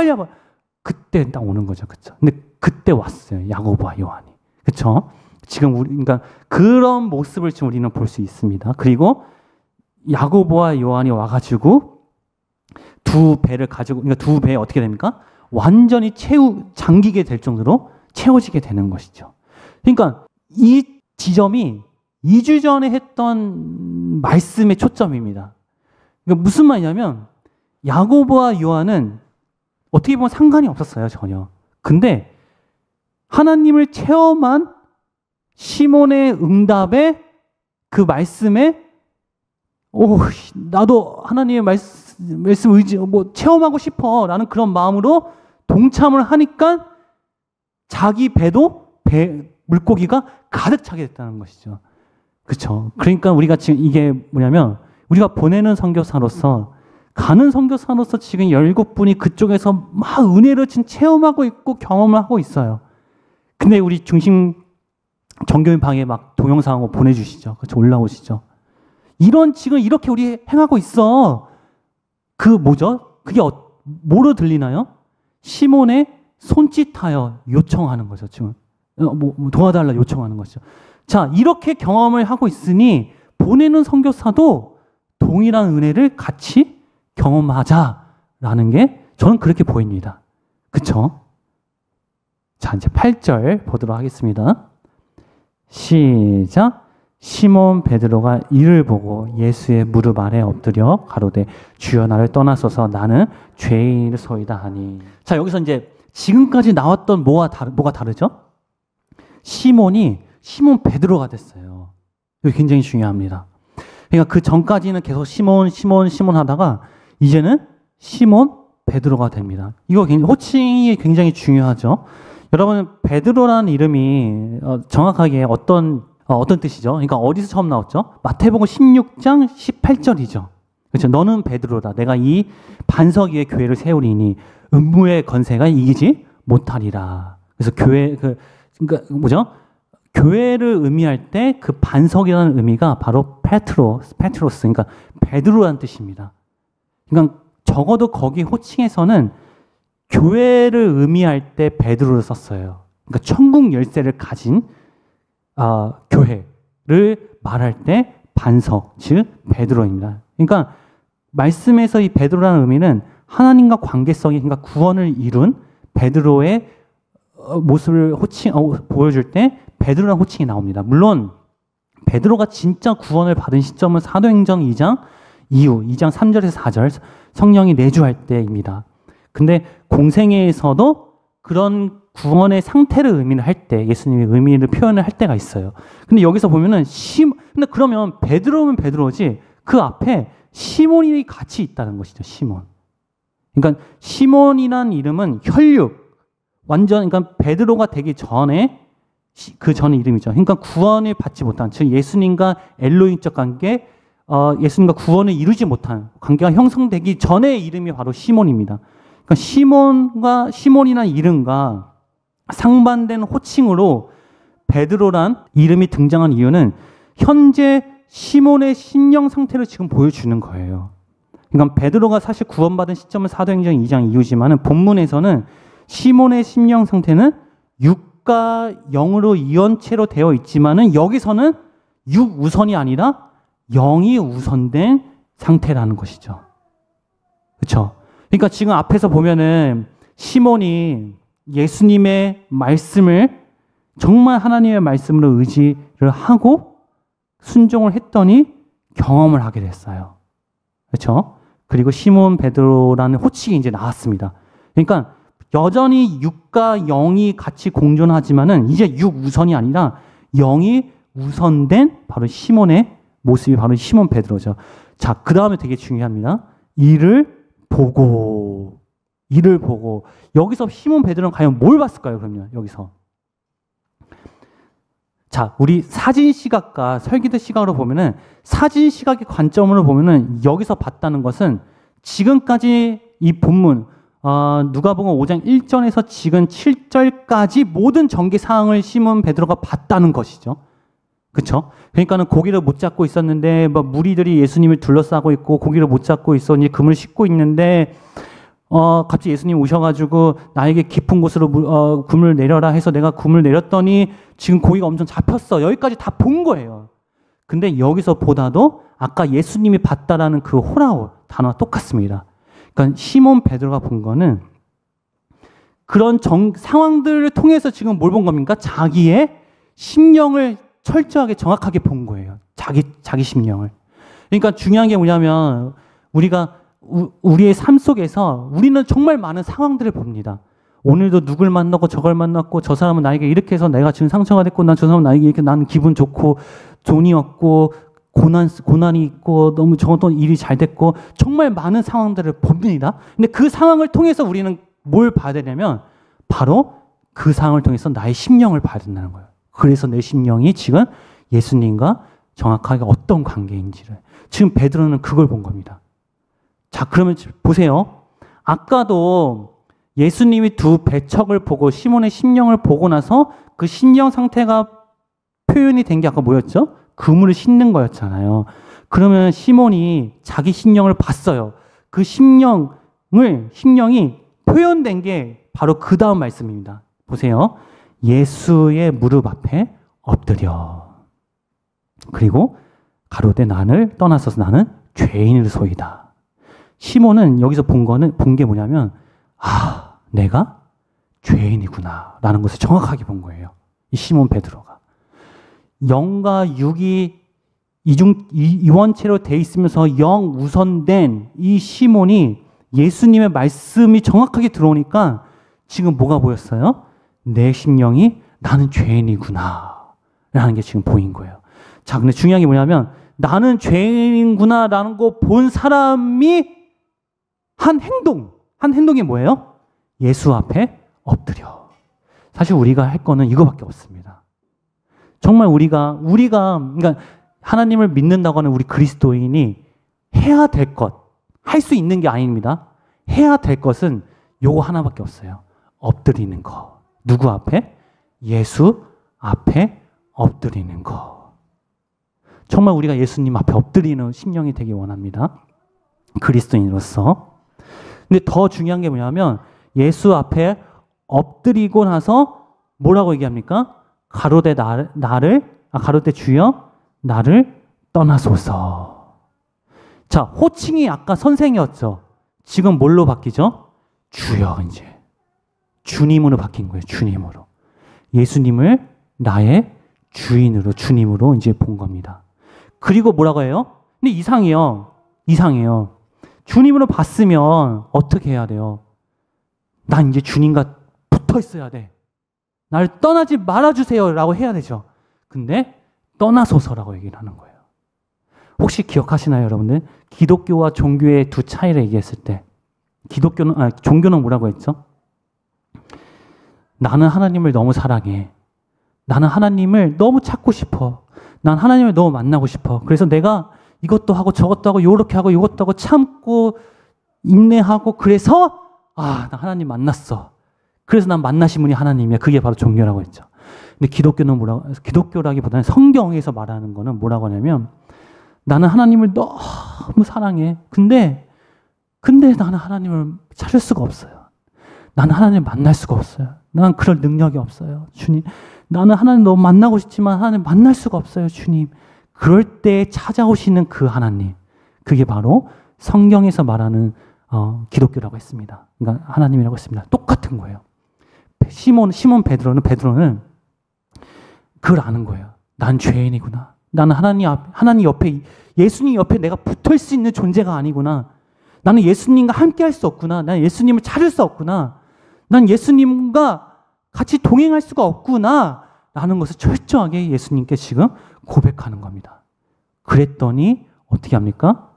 그때 딱 오는 거죠. 그렇죠? 근데 그때 왔어요. 야고보와 요한이. 그렇죠? 지금 그러니까 그런 모습을 지금 우리는 볼 수 있습니다. 그리고 야고보와 요한이 와가지고 두 배를 가지고, 그러니까 두 배에 어떻게 됩니까? 완전히 잠기게 될 정도로 채워지게 되는 것이죠. 그러니까 이 지점이 2주 전에 했던 말씀의 초점입니다. 그러니까 무슨 말이냐면 야고보와 요한은 어떻게 보면 상관이 없었어요, 전혀. 근데 하나님을 체험한 시몬의 응답에 그 말씀에 나도 하나님의 말씀 의지 체험하고 싶어 라는 그런 마음으로 동참을 하니까 자기 배도 물고기가 가득 차게 됐다는 것이죠. 그렇죠. 그러니까 우리가 지금 이게 뭐냐면 우리가 보내는 선교사로서 가는 선교사로서 지금 17분이 그쪽에서 막 은혜를 지금 체험하고 있고 경험을 하고 있어요. 근데 우리 중심 정교인 방에 막 동영상 보내주시죠. 그렇죠. 올라오시죠. 지금 이렇게 우리 행하고 있어. 그 뭐죠? 그게 뭐로 들리나요? 시몬의 손짓하여 요청하는 거죠. 지금 도와달라 요청하는 거죠. 자, 이렇게 경험을 하고 있으니 보내는 선교사도 동일한 은혜를 같이 경험하자라는 게 저는 그렇게 보입니다. 그쵸? 자, 이제 8절 보도록 하겠습니다. 시작. 시몬 베드로가 이를 보고 예수의 무릎 아래 엎드려 가로되 주여 나를 떠나소서 나는 죄인이소이다 하니. 자, 여기서 이제 지금까지 나왔던 뭐가 다르죠? 시몬 베드로가 됐어요. 이거 굉장히 중요합니다. 그러니까 그 전까지는 계속 시몬 하다가 이제는 시몬 베드로가 됩니다. 이거 호칭이 굉장히 중요하죠. 여러분, 베드로라는 이름이 정확하게 어떤 뜻이죠? 그러니까 어디서 처음 나왔죠? 마태복음 16장 18절이죠. 그렇죠? 너는 베드로다. 내가 이 반석 위에 교회를 세우리니 음부의 건세가 이기지 못하리라. 그래서 그러니까 뭐죠? 교회를 의미할 때 그 반석이라는 의미가 바로 페트로스, 그러니까 베드로라는 뜻입니다. 그러니까 적어도 거기 호칭에서는 교회를 의미할 때 베드로를 썼어요. 그러니까 천국 열쇠를 가진 교회를 말할 때 반석, 즉 베드로입니다. 그러니까 말씀에서 이 베드로라는 의미는 하나님과 관계성이, 그러니까 구원을 이룬 베드로의 모습을 보여줄 때 베드로라는 호칭이 나옵니다. 물론 베드로가 진짜 구원을 받은 시점은 사도행전 2장 이후 2장 3절에서 4절 성령이 내주할 때입니다. 근데 공생애에서도 그런 구원의 상태를 의미를 할 때, 예수님의 의미를 표현을 할 때가 있어요. 근데 여기서 보면은 근데 그러면 베드로면 베드로지 그 앞에 시몬이 같이 있다는 것이죠. 시몬. 그러니까 시몬이라는 이름은 혈육, 그러니까 베드로가 되기 전에 그 전의 이름이죠. 그러니까 구원을 받지 못한, 즉 예수님과 엘로힘적 관계, 예수님과 구원을 이루지 못한 관계가 형성되기 전의 이름이 바로 시몬입니다. 그러니까 시몬이라는 이름과 상반된 호칭으로 베드로란 이름이 등장한 이유는 현재 시몬의 심령 상태를 지금 보여주는 거예요. 그러니까 베드로가 사실 구원받은 시점은 사도행전 2장 이후지만은 본문에서는 시몬의 심령 상태는 육과 영으로 이원체로 되어 있지만은 여기서는 육 우선이 아니라 영이 우선된 상태라는 것이죠. 그렇죠? 그러니까 지금 앞에서 보면은 시몬이 예수님의 말씀을 정말 하나님의 말씀으로 의지를 하고 순종을 했더니 경험을 하게 됐어요. 그렇죠? 그리고 시몬 베드로라는 호칭이 이제 나왔습니다. 그러니까 여전히 육과 영이 같이 공존하지만은 이제 육 우선이 아니라 영이 우선된 바로 시몬의 모습이 바로 시몬 베드로죠. 자, 그 다음에 되게 중요합니다. 이를 보고 여기서 시몬 베드로는 과연 뭘 봤을까요? 그러면 여기서 자, 우리 사진 시각과 설계도 시각으로 보면은 사진 시각의 관점으로 보면은 여기서 봤다는 것은 지금까지 이 본문 누가복음 5장 1절에서 지금 7절까지 모든 전개 사항을 시몬 베드로가 봤다는 것이죠. 그렇죠? 그러니까는 고기를 못 잡고 있었는데 무리들이 예수님을 둘러싸고 있고 고기를 못 잡고 있어 이제 금을 씻고 있는데 갑자기 예수님 오셔가지고 나에게 깊은 곳으로 굼을 내려라 해서 내가 굼을 내렸더니 지금 고기가 엄청 잡혔어. 여기까지 다 본 거예요. 근데 여기서 보다도 아까 예수님이 봤다라는 그 호라우 단어와 똑같습니다. 그러니까 시몬 베드로가 본 거는 그런 상황들을 통해서 지금 뭘 본 겁니까? 자기의 심령을 철저하게 정확하게 본 거예요. 자기 심령을. 그러니까 중요한 게 뭐냐면 우리가 우리의 삶 속에서 우리는 정말 많은 상황들을 봅니다. 오늘도 누굴 만나고 저걸 만났고 저 사람은 나에게 이렇게 해서 내가 지금 상처가 됐고 난 저 사람은 나에게 이렇게 나는 기분 좋고 돈이 없고 고난이 있고 너무 저것도 일이 잘 됐고 정말 많은 상황들을 봅니다. 근데 그 상황을 통해서 우리는 뭘 봐야 되냐면 바로 그 상황을 통해서 나의 심령을 봐야 된다는 거예요. 그래서 내 심령이 지금 예수님과 정확하게 어떤 관계인지를. 지금 베드로는 그걸 본 겁니다. 자, 그러면 보세요. 아까도 예수님이 두 배척을 보고 시몬의 심령을 보고 나서 그 심령 상태가 표현이 된 게 아까 뭐였죠? 그물을 씻는 거였잖아요. 그러면 시몬이 자기 심령을 봤어요. 그 심령이 표현된 게 바로 그 다음 말씀입니다. 보세요. 예수의 무릎 앞에 엎드려. 그리고 가로되 나를 떠나서서 나는 죄인일소이다. 시몬은 여기서 본 게 뭐냐면 내가 죄인이구나 라는 것을 정확하게 본 거예요. 이 시몬 베드로가. 영과 육이 이원체로 돼 있으면서 영 우선된 이 시몬이 예수님의 말씀이 정확하게 들어오니까 지금 뭐가 보였어요? 내 심령이 나는 죄인이구나 라는 게 지금 보인 거예요. 자, 근데 중요한 게 뭐냐면 나는 죄인이구나 라는 거 본 사람이 한 행동이 뭐예요? 예수 앞에 엎드려. 사실 우리가 할 거는 이거밖에 없습니다. 정말 우리가 그러니까 하나님을 믿는다고 하는 우리 그리스도인이 해야 될 것, 할 수 있는 게 아닙니다. 해야 될 것은 요거 하나밖에 없어요. 엎드리는 거. 누구 앞에? 예수 앞에 엎드리는 거. 정말 우리가 예수님 앞에 엎드리는 심령이 되기 원합니다. 그리스도인으로서. 근데 더 중요한 게 뭐냐면 예수 앞에 엎드리고 나서 뭐라고 얘기합니까? 가로되 가로되 주여 나를 떠나소서. 자, 호칭이 아까 선생이었죠. 지금 뭘로 바뀌죠? 주여. 이제 주님으로 바뀐 거예요. 주님으로. 예수님을 나의 주인으로, 주님으로 이제 본 겁니다. 그리고 뭐라고 해요? 근데 이상해요. 주님으로 봤으면 어떻게 해야 돼요? 난 이제 주님과 붙어 있어야 돼. 나를 떠나지 말아주세요 라고 해야 되죠. 근데 떠나소서라고 얘기를 하는 거예요. 혹시 기억하시나요, 여러분들? 기독교와 종교의 두 차이를 얘기했을 때 종교는 뭐라고 했죠? 나는 하나님을 너무 사랑해. 나는 하나님을 너무 찾고 싶어. 난 하나님을 너무 만나고 싶어. 그래서 내가 이것도 하고 저것도 하고 요렇게 하고 이것도 하고 참고 인내하고 그래서 나 하나님 만났어. 그래서 난 만나신 분이 하나님이야. 그게 바로 종교라고 했죠. 근데 기독교라기보다는 성경에서 말하는 거는 뭐라고 하냐면 나는 하나님을 너무 사랑해. 근데 나는 하나님을 찾을 수가 없어요. 나는 하나님을 만날 수가 없어요. 난 그럴 능력이 없어요. 주님. 나는 하나님 너무 만나고 싶지만 하나님 만날 수가 없어요. 주님. 그럴 때 찾아오시는 그 하나님. 그게 바로 성경에서 말하는 기독교라고 했습니다. 그러니까 하나님이라고 했습니다. 똑같은 거예요. 시몬 베드로는 그걸 아는 거예요. 난 죄인이구나. 나는 하나님 옆에, 예수님 옆에 내가 붙을 수 있는 존재가 아니구나. 나는 예수님과 함께 할 수 없구나. 나는 예수님을 찾을 수 없구나. 난 예수님과 같이 동행할 수가 없구나. 라는 것을 철저하게 예수님께 지금 고백하는 겁니다. 그랬더니 어떻게 합니까?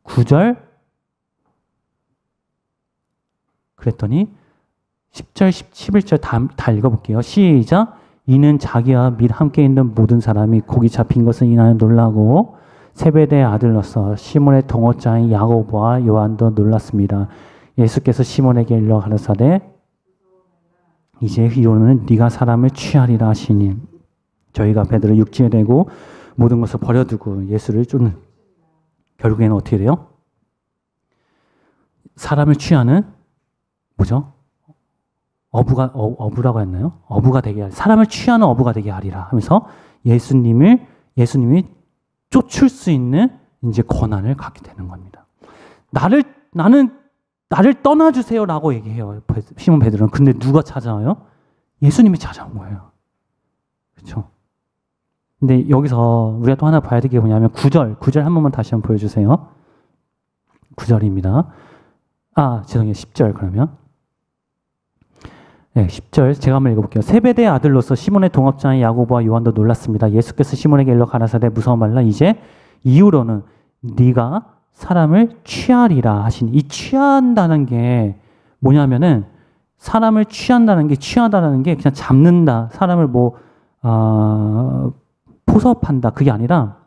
9절 그랬더니 10절, 11절 다 읽어볼게요. 시작. 이는 자기와 및 함께 있는 모든 사람이 고기 잡힌 것을 인하여 놀라고 세베대의 아들로서 시몬의 동업자인 야고보와 요한도 놀랐습니다. 예수께서 시몬에게 일러 가르사대 이제 이로는 네가 사람을 취하리라 하시니 저희가 베드로 육지에 대고 모든 것을 버려두고 예수를 쫓는 결국에는 어떻게 돼요? 사람을 취하는 뭐죠? 어부라고 했나요? 어부가 되게 하리. 사람을 취하는 어부가 되게 하리라 하면서 예수님이 쫓을 수 있는 이제 권한을 갖게 되는 겁니다. 나를 떠나주세요라고 얘기해요. 시몬 베드로는. 근데 누가 찾아와요? 예수님이 찾아온 거예요. 그렇죠? 근데 여기서 우리가 또 하나 봐야 될 게 뭐냐면 9절 한 번만 다시 한번 보여주세요. 9절입니다. 죄송해요. 10절 그러면. 네, 10절 제가 한번 읽어볼게요. 세베대의 아들로서 시몬의 동업자인 야고보와 요한도 놀랐습니다. 예수께서 시몬에게 일러 가라사대 무서워 말라. 이제 이후로는 네가 사람을 취하리라 하시니, 이 취한다는 게 뭐냐면은 사람을 취한다는 게, 취하다라는 게 그냥 잡는다, 사람을 포섭한다, 그게 아니라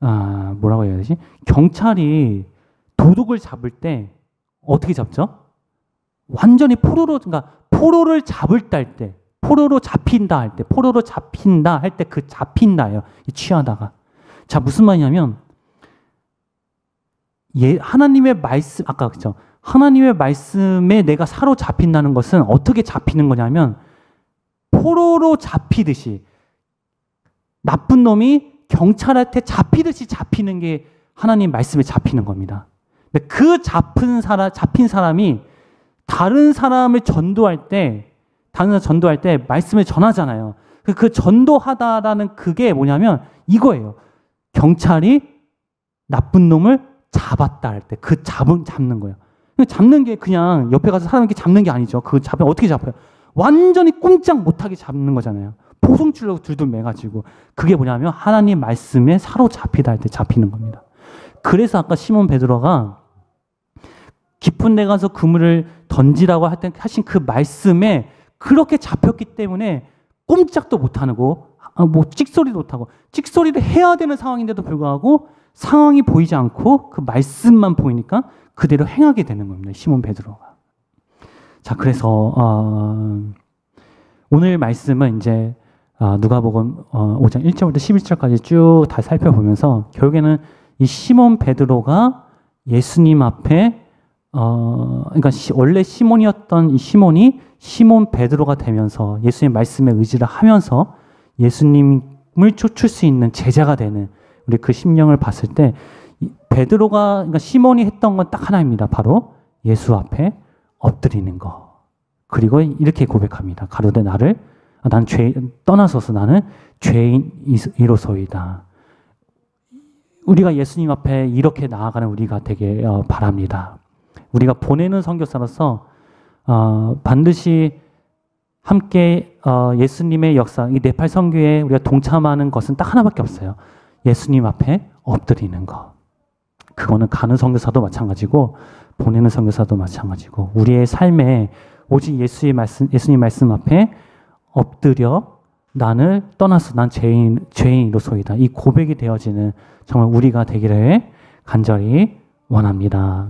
뭐라고 해야 되지? 경찰이 도둑을 잡을 때 어떻게 잡죠? 완전히 그러니까 포로를 잡을 때, 포로로 잡힌다 할 때, 포로로 잡힌다 할 때 그 잡힌다예요. 이 취하다가. 자, 무슨 말이냐면 하나님의 말씀, 아까 그죠? 하나님의 말씀에 내가 사로잡힌다는 것은 어떻게 잡히는 거냐면 포로로 잡히듯이, 나쁜 놈이 경찰한테 잡히듯이 잡히는 게 하나님 말씀에 잡히는 겁니다. 근데 그 잡힌 사람이 다른 사람을 전도할 때 말씀을 전하잖아요. 그 전도하다라는 그게 뭐냐면 이거예요. 경찰이 나쁜 놈을 잡았다 할 때 그 잡는 거예요. 잡는 게 그냥 옆에 가서 사람 이렇게 잡는 게 아니죠. 그 잡으면 어떻게 잡아요? 완전히 꼼짝 못하게 잡는 거잖아요. 포송줄로 둘둘 매가지고. 그게 뭐냐면 하나님 말씀에 사로잡히다 할 때 잡히는 겁니다. 그래서 아까 시몬 베드로가 깊은 데 가서 그물을 던지라고 하신 그 말씀에 그렇게 잡혔기 때문에 꼼짝도 못하고 찍소리도 못하고, 찍소리를 해야 되는 상황인데도 불구하고 상황이 보이지 않고 그 말씀만 보이니까 그대로 행하게 되는 겁니다. 시몬 베드로가. 자, 그래서 오늘 말씀은 이제 누가복음 5장 1절부터 11절까지 쭉 다 살펴보면서 결국에는 이 시몬 베드로가 예수님 앞에 그러니까 원래 시몬이었던 이 시몬이 시몬 베드로가 되면서 예수님 말씀에 의지를 하면서 예수님을 쫓을 수 있는 제자가 되는 우리 그 심령을 봤을 때 베드로가, 그러니까 시몬이 했던 건 딱 하나입니다. 바로 예수 앞에 엎드리는 거. 그리고 이렇게 고백합니다. 가로되 난 떠나서서 나는 죄인이로소이다. 우리가 예수님 앞에 이렇게 나아가는 우리가 되게 바랍니다. 우리가 보내는 선교사로서 반드시 함께 예수님의 역사, 이 네팔 선교에 우리가 동참하는 것은 딱 하나밖에 없어요. 예수님 앞에 엎드리는 것. 그거는 가는 선교사도 마찬가지고 보내는 선교사도 마찬가지고 우리의 삶에 오직 예수님 말씀 앞에 엎드려 나를 떠나서 난 죄인이로소이다. 이 고백이 되어지는 정말 우리가 되기를 간절히 원합니다.